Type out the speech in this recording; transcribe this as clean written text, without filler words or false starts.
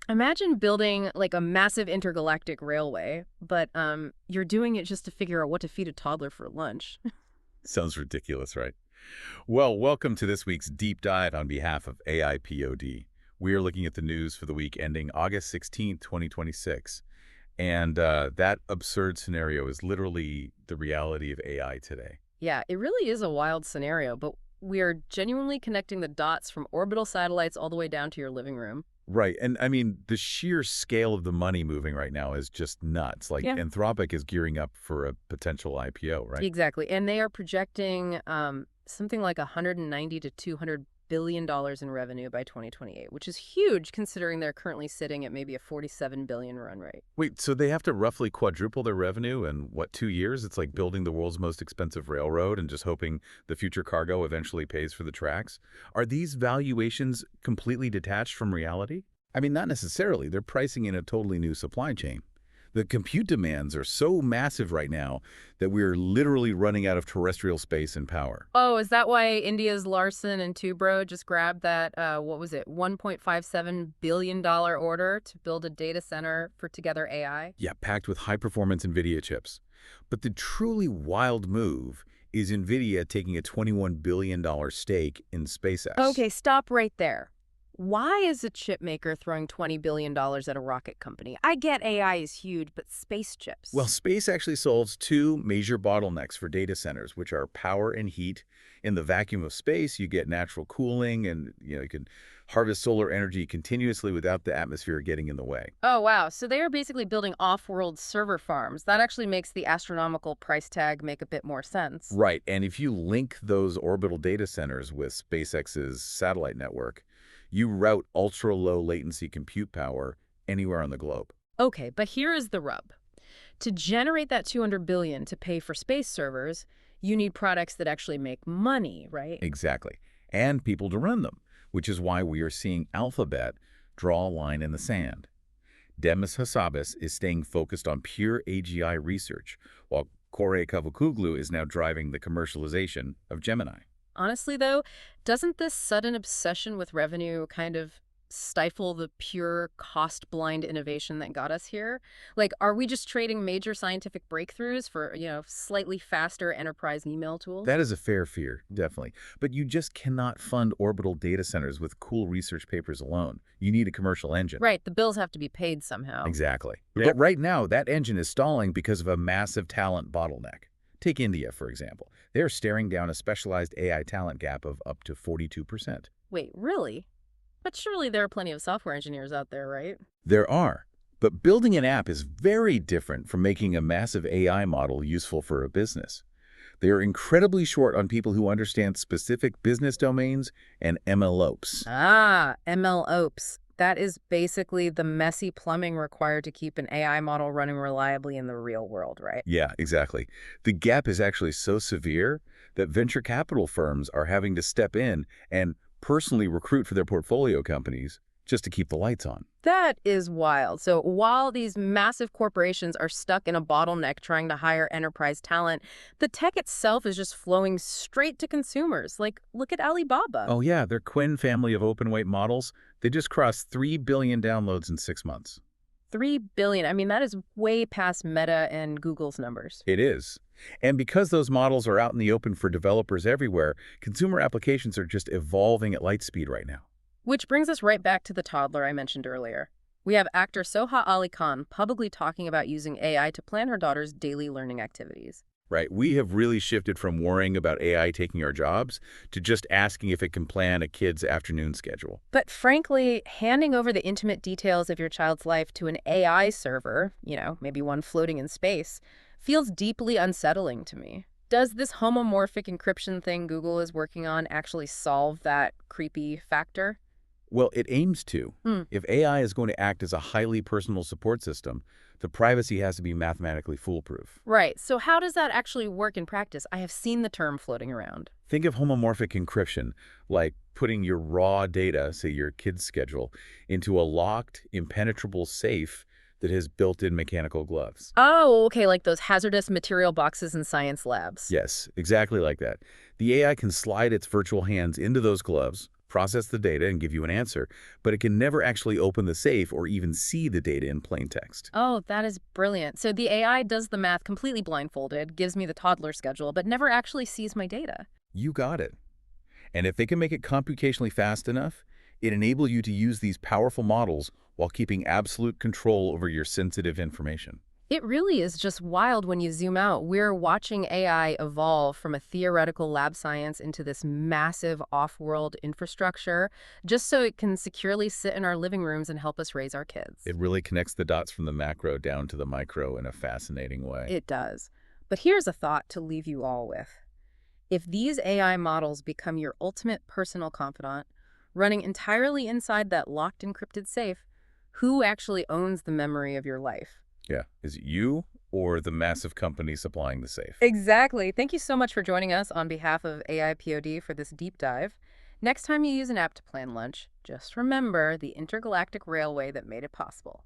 Imagine building like a massive intergalactic railway, but you're doing it just to figure out what to feed a toddler for lunch. Sounds ridiculous, right? Well, welcome to this week's deep dive on behalf of AIPOD. We are looking at the news for the week ending August 16th, 2026. And that absurd scenario is literally the reality of AI today. Yeah, it really is a wild scenario, but we are genuinely connecting the dots from orbital satellites all the way down to your living room. Right. And I mean, the sheer scale of the money moving right now is just nuts. Like Yeah. Anthropic is gearing up for a potential IPO, right? Exactly. And they are projecting something like 190 to 200 billion dollars in revenue by 2028, which is huge considering they're currently sitting at maybe a 47 billion run rate. Wait, so they have to roughly quadruple their revenue in, what, 2 years? It's like building the world's most expensive railroad and just hoping the future cargo eventually pays for the tracks. Are these valuations completely detached from reality? I mean, not necessarily. They're pricing in a totally new supply chain. The compute demands are so massive right now that we're literally running out of terrestrial space and power. Oh, is that why India's Larsen and Toubro just grabbed that, what was it, $1.57 billion order to build a data center for Together AI? Yeah, packed with high-performance NVIDIA chips. But the truly wild move is NVIDIA taking a $21 billion stake in SpaceX. Okay, stop right there. Why is a chip maker throwing $20 billion at a rocket company? I get AI is huge, but space chips. Well, space actually solves two major bottlenecks for data centers, which are power and heat. In the vacuum of space, you get natural cooling and you can harvest solar energy continuously without the atmosphere getting in the way. Oh, wow. So they are basically building off-world server farms. That actually makes the astronomical price tag make a bit more sense. Right, and if you link those orbital data centers with SpaceX's satellite network, you route ultra-low latency compute power anywhere on the globe. Okay, but here is the rub. To generate that 200 billion to pay for space servers, you need products that actually make money, right? Exactly. And people to run them, which is why we are seeing Alphabet draw a line in the sand. Demis Hassabis is staying focused on pure AGI research, while Kore Kavukoglu is now driving the commercialization of Gemini. Honestly, though, doesn't this sudden obsession with revenue kind of stifle the pure cost-blind innovation that got us here? Like, are we just trading major scientific breakthroughs for, slightly faster enterprise email tools? That is a fair fear, definitely. But you just cannot fund orbital data centers with cool research papers alone. You need a commercial engine. Right, the bills have to be paid somehow. Exactly. But right now, that engine is stalling because of a massive talent bottleneck. Take India, for example. They're staring down a specialized AI talent gap of up to 42%. Wait, really? But surely there are plenty of software engineers out there, right? There are. But building an app is very different from making a massive AI model useful for a business. They are incredibly short on people who understand specific business domains and MLOps. Ah, MLOps. That is basically the messy plumbing required to keep an AI model running reliably in the real world, right? Yeah, exactly. The gap is actually so severe that venture capital firms are having to step in and personally recruit for their portfolio companies just to keep the lights on. That is wild. So while these massive corporations are stuck in a bottleneck trying to hire enterprise talent, the tech itself is just flowing straight to consumers. Like, look at Alibaba. Oh yeah, their Quinn family of open-weight models, they just crossed 3 billion downloads in 6 months. 3 billion. I mean, that is way past Meta and Google's numbers. It is. And because those models are out in the open for developers everywhere, consumer applications are just evolving at light speed right now. Which brings us right back to the toddler I mentioned earlier. We have actor Soha Ali Khan publicly talking about using AI to plan her daughter's daily learning activities. Right, we have really shifted from worrying about AI taking our jobs to just asking if it can plan a kid's afternoon schedule. But frankly, handing over the intimate details of your child's life to an AI server, maybe one floating in space, feels deeply unsettling to me. Does this homomorphic encryption thing Google is working on actually solve that creepy factor? Well, it aims to. If AI is going to act as a highly personal support system, the privacy has to be mathematically foolproof. Right. So how does that actually work in practice? I have seen the term floating around. Think of homomorphic encryption, like putting your raw data, say your kid's schedule, into a locked, impenetrable safe that has built-in mechanical gloves. Oh, okay, like those hazardous material boxes in science labs. Yes, exactly like that. The AI can slide its virtual hands into those gloves, process the data and give you an answer, but it can never actually open the safe or even see the data in plain text. Oh, that is brilliant. So the AI does the math completely blindfolded, gives me the toddler schedule, but never actually sees my data. You got it. And if they can make it computationally fast enough, it enables you to use these powerful models while keeping absolute control over your sensitive information. It really is just wild when you zoom out. We're watching AI evolve from a theoretical lab science into this massive off-world infrastructure just so it can securely sit in our living rooms and help us raise our kids. It really connects the dots from the macro down to the micro in a fascinating way. It does. But here's a thought to leave you all with. If these AI models become your ultimate personal confidant, running entirely inside that locked encrypted safe, who actually owns the memory of your life? Yeah. Is it you or the massive company supplying the safe? Exactly. Thank you so much for joining us on behalf of AIPOD for this deep dive. Next time you use an app to plan lunch, just remember the intergalactic railway that made it possible.